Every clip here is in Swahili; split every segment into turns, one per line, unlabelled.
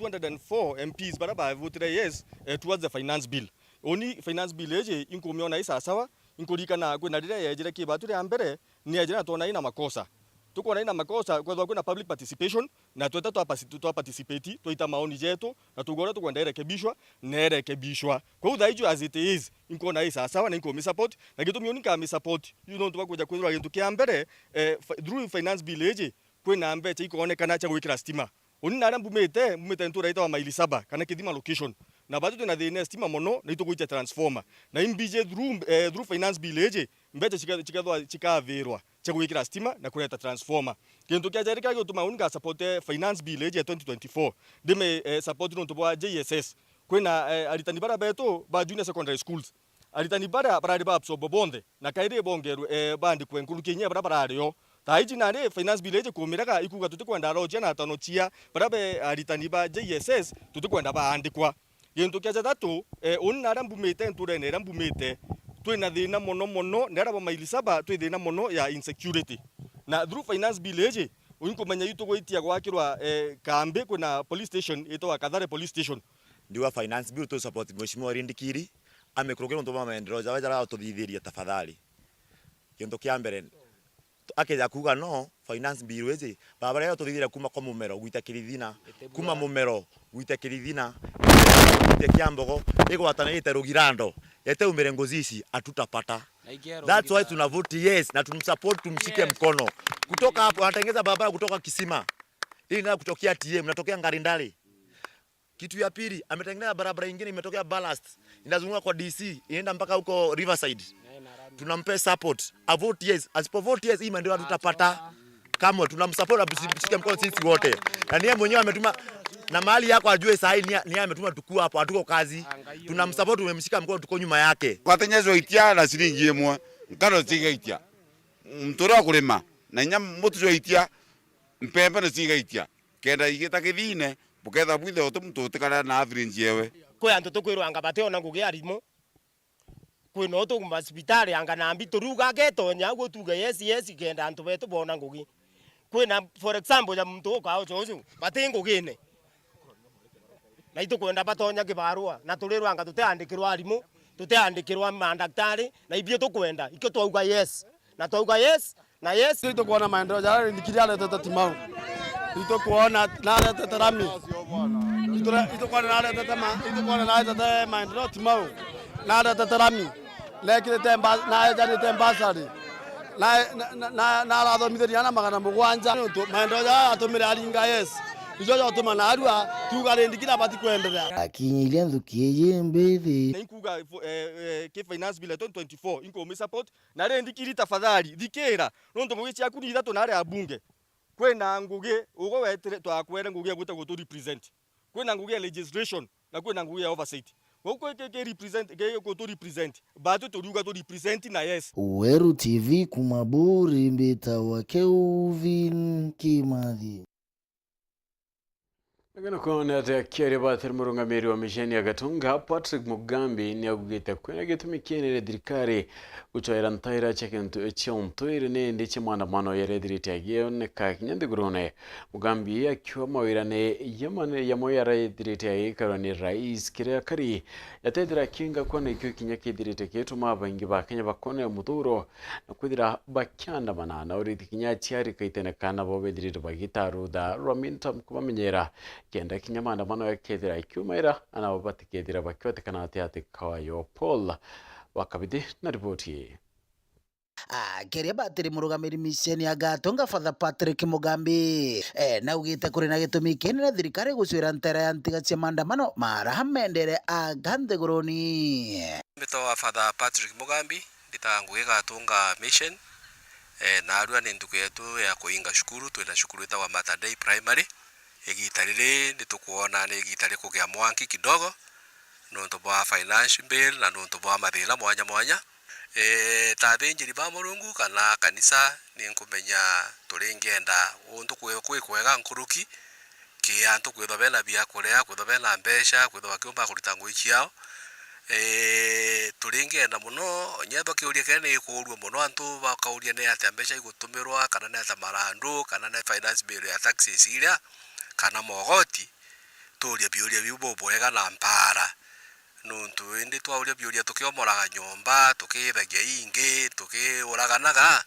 204 MPs baraba voted yes towards the finance bill. Oni finance bill eje inkumiona isa sawa inkurikana kwena rira yejire kibatu ya mbere ni yejira tona ina makosa. Tuko na ina makosa kwa kuna public participation na tueta twa participate tuita maoni yetu na tugora tukwenda irekebishwa na irekebishwa. Kwa hiyo daiju as it is inko na isa sawa na inko mi support na kitu mioni ka mi support you know tubakuja kwira kintu kia mbere through finance bill eje kwena mbete ikoonekana cha gwikira stima. Oni nara mbumete ntura ita wa maili 7 kana kithima location na bado tuna the stima mono na itukuita transformer na imbije through finance bill eje mbete chikavirwa cha gwikira stima na kuleta transformer kintu kia jerika gutuma unika support finance bill eje 2024 dime support no tubwa JSS kwena aritani bara beto ba junior secondary schools aritani bara ba absorb bonde na kaire bongeru bandi kwenkuru kinye bara yo taiji nare finance bill eje kumiraga ikuga tutikwenda roje na tano chia barabe aritani ba JSS tutikwenda ba andikwa gintu kia jatatu unara mbumete nturene rambumete twina thina mono nera ba maili 7 twi thina mono ya insecurity na through finance bill eje unkumenya yitu goitia gwakirwa kambe kuna police station ito Kathare police station
ndiwa finance bill to support mheshimiwa Rindikiri amekurugera ndo mama maendeleo jawajara utudithiria tafadhali kintu kia mbere akeja kuga no finance bill eje baba leo tudithira kuma kwa mumero gwita kirithina kuma mumero gwita kirithina gwita mbogo iko watanite rugirando yete umere ngozishi atutapata. That's why tuna vote yes na tumsupport tumshike mkono. Kutoka hapo anatengeza barabara kutoka Kisima. Hii na kutokea TM natokea Ngarindali. Kitu ya pili ametengeneza barabara nyingine imetokea Ballast. Inazunguka kwa DC inaenda mpaka huko Riverside. Tunampe support. A vote yes. Asipo vote yes hii ndio tutapata. Kama tunamsupport na tumshike mkono sisi wote. Na niye mwenyewe ametuma na mali yako ajue sahi ni ametuma tukua hapo hatuko kazi tunamsupport tumemshika mkono tuko nyuma yake
kwatenyezo itia na shilingi imwe ngano tiga itia mtura kulima na nya mutu itia mpembe na tiga itia kenda igita kithine buketha bwithe otumtu tikana na average yewe
kwa antu tukwirwa anga bateo ngugi arimo kwino otu hospitali anga na ambi turuga getonya gutuga yes kenda antu betu bona ngugi kwina for example ya mtu ka ojo batengo gine na itukwenda batonya kibarua na tulirwa anga tuteandikirwa arimu tuteandikirwa mandaktari na ibyo tukwenda ikyo twauga yes na twauga yes na yes
tukuona maendeleo jara ndikiriale tatatimau itukuona nale tatarami itukuona nale tatama itukuona nale tatama maendeleo timau nale tatarami lekile temba na jani tembasari na la domitheriana magana mugwanja maendeleo jara atumire aringa yes ijojo tumana arua tugarendikira bati kwendelea
akinyilia ndukiye mbethi
na inkuga ke finance bill 2024 inko mi support na rendikiri tafadhali dikera nonto mugichi akuni ithatu na ari abunge kwena nguge ugo wetere twakwere nguge guta gutu represent kwena nguge legislation na kwena nguge oversight goko ke represent ke gutu represent batu turuga to represent na yes
Weru TV kumaburi mbeta wa Kelvin Kimathi.
Agana kona ta kiare ba termurunga meri wa misheni ya Gatunga Patrick Mugambi ni agugita kwena gitumi kienere dirikari uchoira ntaira chekentu echontoire ne ndiche mano ya rediriti agione ka kinyande grone Mugambi akiwa mawirane yamane yamoya rediriti aikaroni rais kire kari yatedira kinga kona ikyo kinyake diriti ketu mabangi bakenya bakone muturo na kudira bakyanda manana uriti kinyachi ari kaitene kana bobe diriti bagitaru da Raminta kubamenyera kenda kinyamanda mano ya kedira ikyumaira anabati kedira bakyote kanati ati kawayo Paul wakabidi na ripoti
keria batiri murugamiri misheni ya Gatunga Father Patrick Mugambi na ugite kuri na gitumi kenera thirikari gucwira ntera ya ntiga cia maandamano marahamendere agande goroni
mbito Father Patrick Mugambi nditangu Gatunga mission na arua ni ndugu yetu ya kuinga shukuru twina shukuru ita wa Mater Dei primary egitarire nditukuona ni egitare kugia mwanki kidogo nonto bwa finance bill na nonto bwa mathila mwanya tathinjiri ba Murungu kana kanisa ni nkumenya turingenda untu kwega nkuruki ki antu kwithobela bia kurea kwithobela mbesha kwithoba kiumba kurita ngui ciao turingenda muno nyetho kiuria kene ikurwo muno antu bakauria ne ati mbesha igutumirwa kana ne ata marandu kana ne finance bill ya taxes iria kana mogoti turia biuria biu bobwega na mpara nuntu indi twauria biuria tukiomoraga nyomba tukithagia ingi tukiuraganaga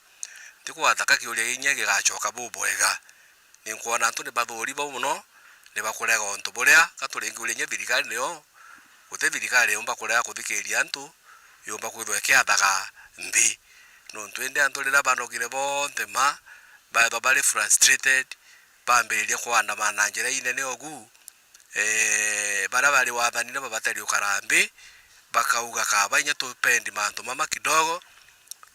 tikwataka kiuria inya gigacoka bobwega ninkuona antu ni bathuri bau muno ni bakurega ontu buria katuringuria nya thirikari nio gute thirikari yomba kurega kuthikiria antu yomba kwithwa kiathaga nthi nuntu indi antu rira banogire bonte ma baithwa bari frustrated bambiriria kuandamana njira inene ogu bara bari wathanire babatari ukarambi bakauga kaba inya tupendi mantu mama kidogo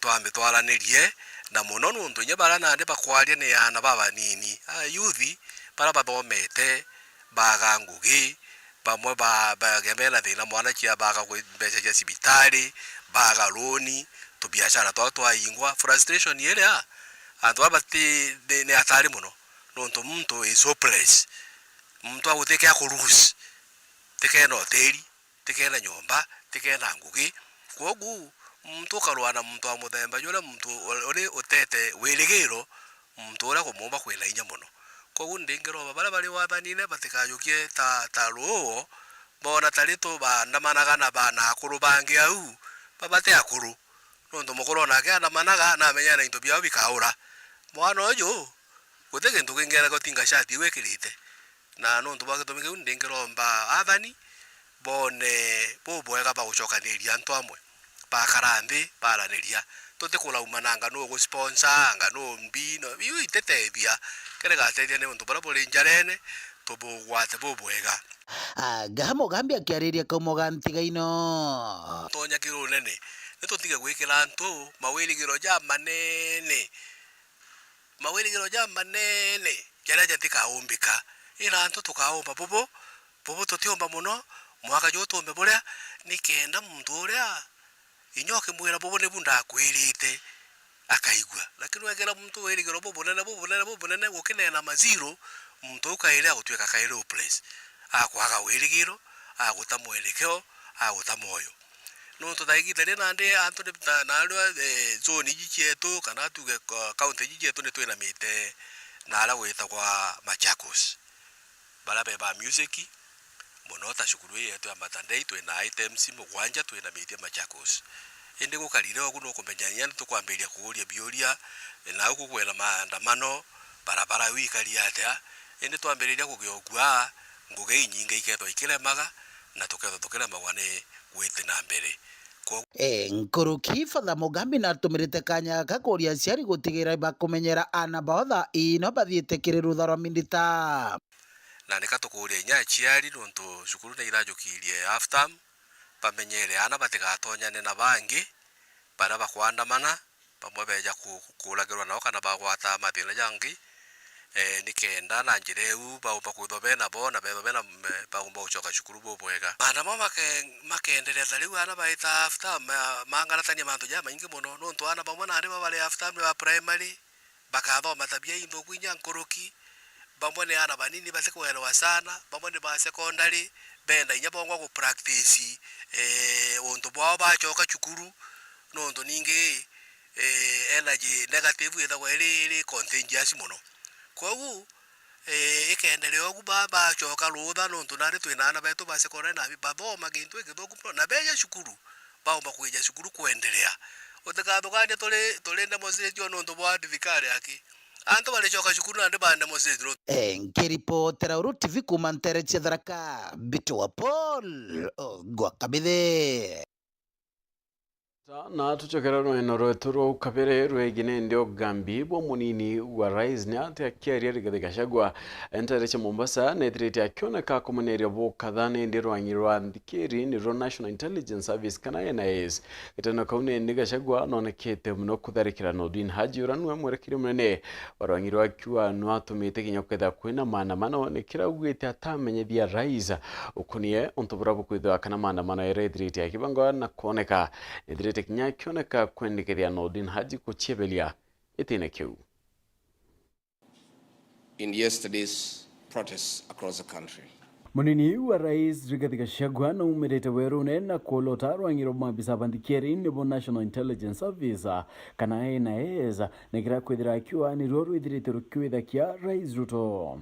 twambe twaranirie na muno nuntu nya bara nande bakwaria ni yana baba nini yuthi bara bathomete baga ngugi bamwe bagemela thina mwana kia baga mbeca cia cibitari baga roni tu biashara twaingwa frustration ile antu abati ni atari muno nuntu muntu is hopeless muntu aguteke akuruhusi tekena hoteli tekena nyomba tekena ngugi kogu muntu karwana muntu amuthemba yule muntu uri utete wirigiro muntu ura kumumba kwina inya muno kogu ndingiro bara bari wathanine batikayukie ta ruo bona tarito bandamanaga na bana akuru bangi au babate akuru nundu mukuru nake andamanaga na menya na into bia bikaura mwana uyu gutege ntu kingera gotinga shati wekirite na nuntu bagitumike ndingiromba athani bone bobwega bagucokaniria antu amwe bakarambi baraniria tutikulaumana no go sponsor no mbino biu itetethia kerega teithia ni untu bara buri njarene tubugwate bobwega
Gahamo Gambi akiariria kaumoga ntigaino
tonya kirunene nitutige gwikira antu mawirigiro ja manene jara jatika umbika ira antu tukaomba bobo tutiomba muno mwaka jotombe buria nikenda muntu uria inyoke mwira bobo ne bunda kwirite akaigwa lakini wegera muntu wirigiro bobo nene gukinena maziro muntu ukaira gutweka kairo place akwaga wirigiro aguta mwelekeo aguta moyo nuntu thaigithari nande antu na zone jicietu kana tuge county jicietu ni twina mite na ala gwita kwa Machakos bara beba music muno ta shukuru yetu ya Matandei twina items mugwanja twina mite Machakos indi gukarire ogu no kumenyanya tukwambiria kuuria biuria na uku kwena maandamano barabara wikari atia indi twambiriria kugiogua nguge nyinga iketho ikiremaga na tukiremagwa ni gwite na mbere
Nkuruki Father Mugambi na tumirite kanya gakuria ciari gutigira bakumenyera ana baotha ino bathiite kiri rutha rwa mindita
na nikatukuria inya ciari nuntu cukuru ni irajukirie after bamenyere ana batigatonyane na bangi bara bakwandamana bamwe beja kulagirwa nao kana bagwata mathina jangi nikenda na njireu baumba kuthobena bona bethobena baumba ucoka cukuru bobwega ana mama makenderea thariu ana baita after mangaratania mantu ja maingi muno nuntu ana bamwe na ariba bari after ba primary bakathoma tabia indo kwinya nkuruki bamwe ni ana banini batikuelewa sana bamwe ni ba secondary benda inya bongwa ku practice untu bwao bacoka cukuru nuntu ningi energy negative ithagwa iri contagious muno kogu ikenderea ogu baba coka rutha nuntu nari twina ana betu ba secondary na bathoma gintu igithoku na beja cukuru baumba kwija cukuru kuendelea utikathugania tuli demonstration nuntu bwa thirikari yake antu bali coka cukuru na ndi ba demonstration
nkiripotera Uru TV kuma ntere cia Tharaka Bitu wa Paul Gwakabithe
na tuchokera rweno rwetu rwa ukabere rwegine ndio gambi bwo munini wa rais ni ati akiaria Rigathi Gachagua entere cha Mombasa na ithirite akioneka kumuneria bo kathane ndi rwanyirwa ndikiri ni ro National Intelligence Service kana NIS itano kaune ndi Gachagua nonekete muno kutharikira Nordin Haji uranwe mwerekire munene warwanyirwa akiwa no atumite kinya kwetha kwina maandamano ni kiraugite atamenyethia rais ukunie ontobura bukwithwa kana maandamano ithirite akibango na kuoneka ithirite kinya kioneka kwendikeria Nordin Haji kuchebelia itine kiu.
In yesterday's protests across the country.
Munini wa rais Rigathi Gachagua na umirete werune na kuolota rwangiro mabisa bandikeri nebo National Intelligence Service kana NIS negira kwithira akiwa ni rwo rwithirite rukiwitha kia Rais Ruto.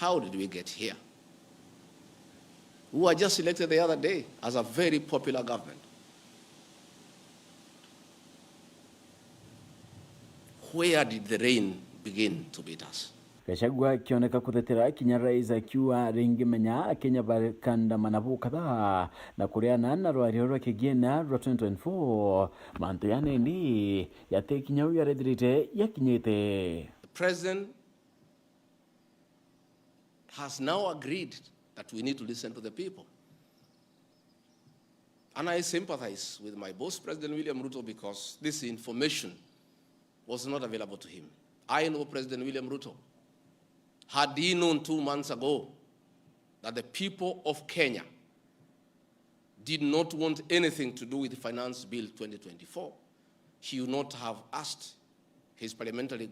How did we get here? who were just elected the other day as a very popular government. Where did the rain begin to beat us?
Gachagua akioneka kutetera kinya rais akiwa ringimenya Kenya bakandamana kadhaa na kuriana na rwariro kigena rwa 2024 manto yane ni yate kinya uya redrite yakinyete.
The president has now agreed that we need to listen to the people. And I sympathize with my boss, President William Ruto, because this information was not available to him. I know President William Ruto. Had he known 2 months ago that the people of Kenya did not want anything to do with the Finance Bill 2024, he would not have asked his parliamentary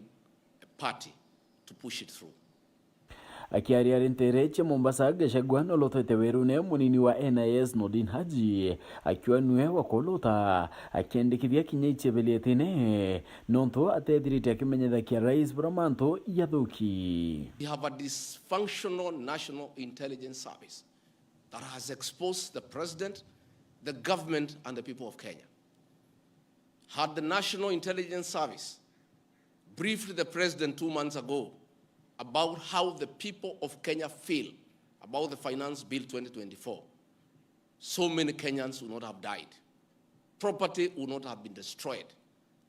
party to push it through.
Akiaria rintereche Mombasa Gachagua no lotete werune munini wa NIS Nordin Haji akiwa nwe wa kolota akiendekithia kinyiche belietine nonto atethirite akimenyetha kia rais Bramanto yathuki.
We have a dysfunctional National Intelligence Service that has exposed the president, the government, and the people of Kenya. Had the National Intelligence Service briefed the president 2 months ago about how the people of Kenya feel about the Finance Bill 2024, so many Kenyans would not have died. Property would not have been destroyed.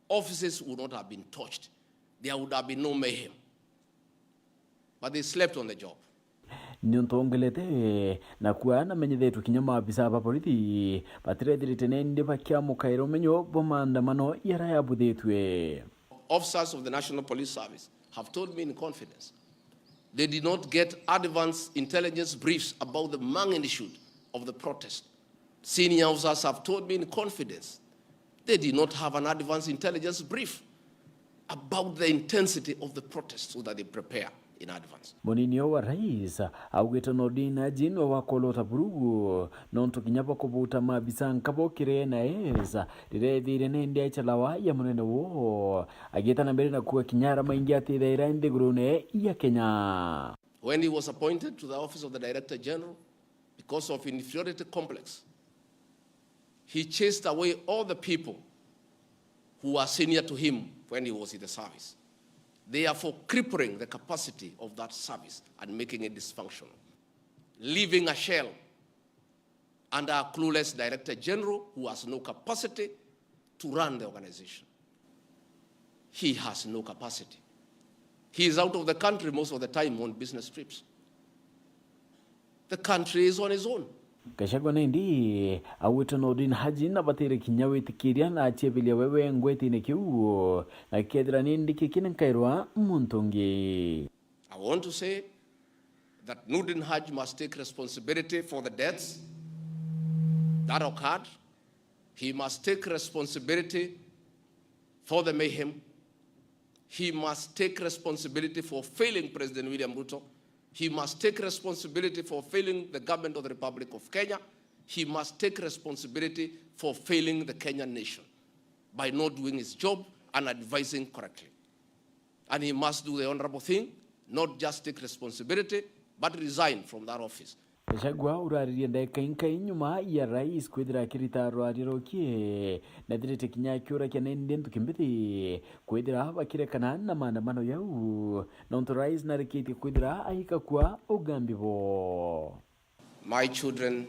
Offices would not have been touched. There would have been no mayhem. But they slept on the job.
Nyontongelete na kuana menyethetu kinyama abisa ba politi patrethirite nende bakia mukairo menyo bomandamano yara yabudhetwe.
Officers of the National Police Service have told me in confidence they did not get advanced intelligence briefs about the magnitude of the protest. Senior officers have told me in confidence they did not have an advanced intelligence brief about the intensity of the protest so that they prepare in advance.
Moninio wa rais augeta Nordin jino wa kolota burugu nonto kinyapa kubuta mabisa nkabokire na eza direthire nende achalawa ya munene wo ageta na mbere na kuwa kinyara maingi atithira inde grune ya Kenya.
When he was appointed to the office of the Director General, because of inferiority complex, he chased away all the people who were senior to him when he was in the service, therefore crippling the capacity of that service and making it dysfunctional, leaving a shell under a clueless Director General who has no capacity to run the organization. He has no capacity. He is out of the country most of the time on business trips. The country is on his own.
Gachagua nendi awita Nordin Haji na batire kinyawe tikiria na achebelia wewe ngweti ne kiu na kedra nendi kikinen kairwa muntongi.
I want to say that Nordin Haji must take responsibility for the deaths that occurred. He must take responsibility for the mayhem. He must take responsibility for failing President William Ruto. He must take responsibility for failing the government of the Republic of Kenya. He must take responsibility for failing the Kenyan nation by not doing his job and advising correctly. And he must do the honorable thing, not just take responsibility, but resign from that office.
Gachagua uraririe ndeka inka inyuma ya rais kwithira kirita rwariro kie na dirite kinya kiura kia nende ntukimbiti kwithira bakirekana na maandamano yau nonto rais narikiti kwithira aika kwa ugambi bo.
My children,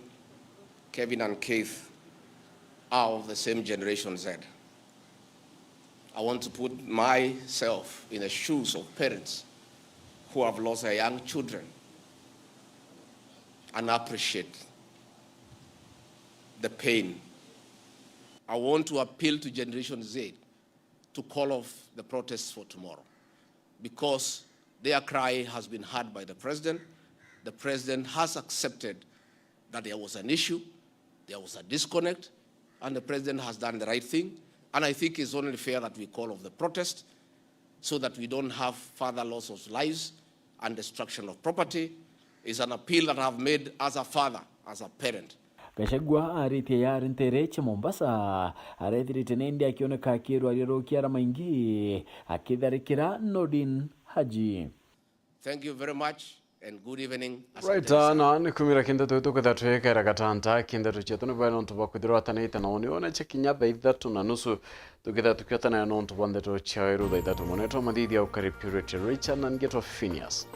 Kevin and Keith, are of the same generation Z. I want to put myself in the shoes of parents who have lost their young children and appreciate the pain. I want to appeal to Generation Z to call off the protests for tomorrow because their cry has been heard by the president. The president has accepted that there was an issue, there was a disconnect, and the president has done the right thing. And I think it's only fair that we call off the protest so that we don't have further loss of lives and destruction of property. It's an appeal that I've made as a father, as a parent.
Gachagua aritia yari ntereche Mombasa arethirite nende akioneka akirwa rirokia maingi akitharikira Nordin Haji.
Thank you very much and good evening.
Right, na ni kumira kinda tu kwa twekera gatanta kinda tuchetu no bano ntu bakwithirwa tanite na oni ona chekinya thaa 3:30 tukitha tukiotana na ntu bande to chairu thaa 3 moneto madidi au Purity Richard na Ngeto Phineas.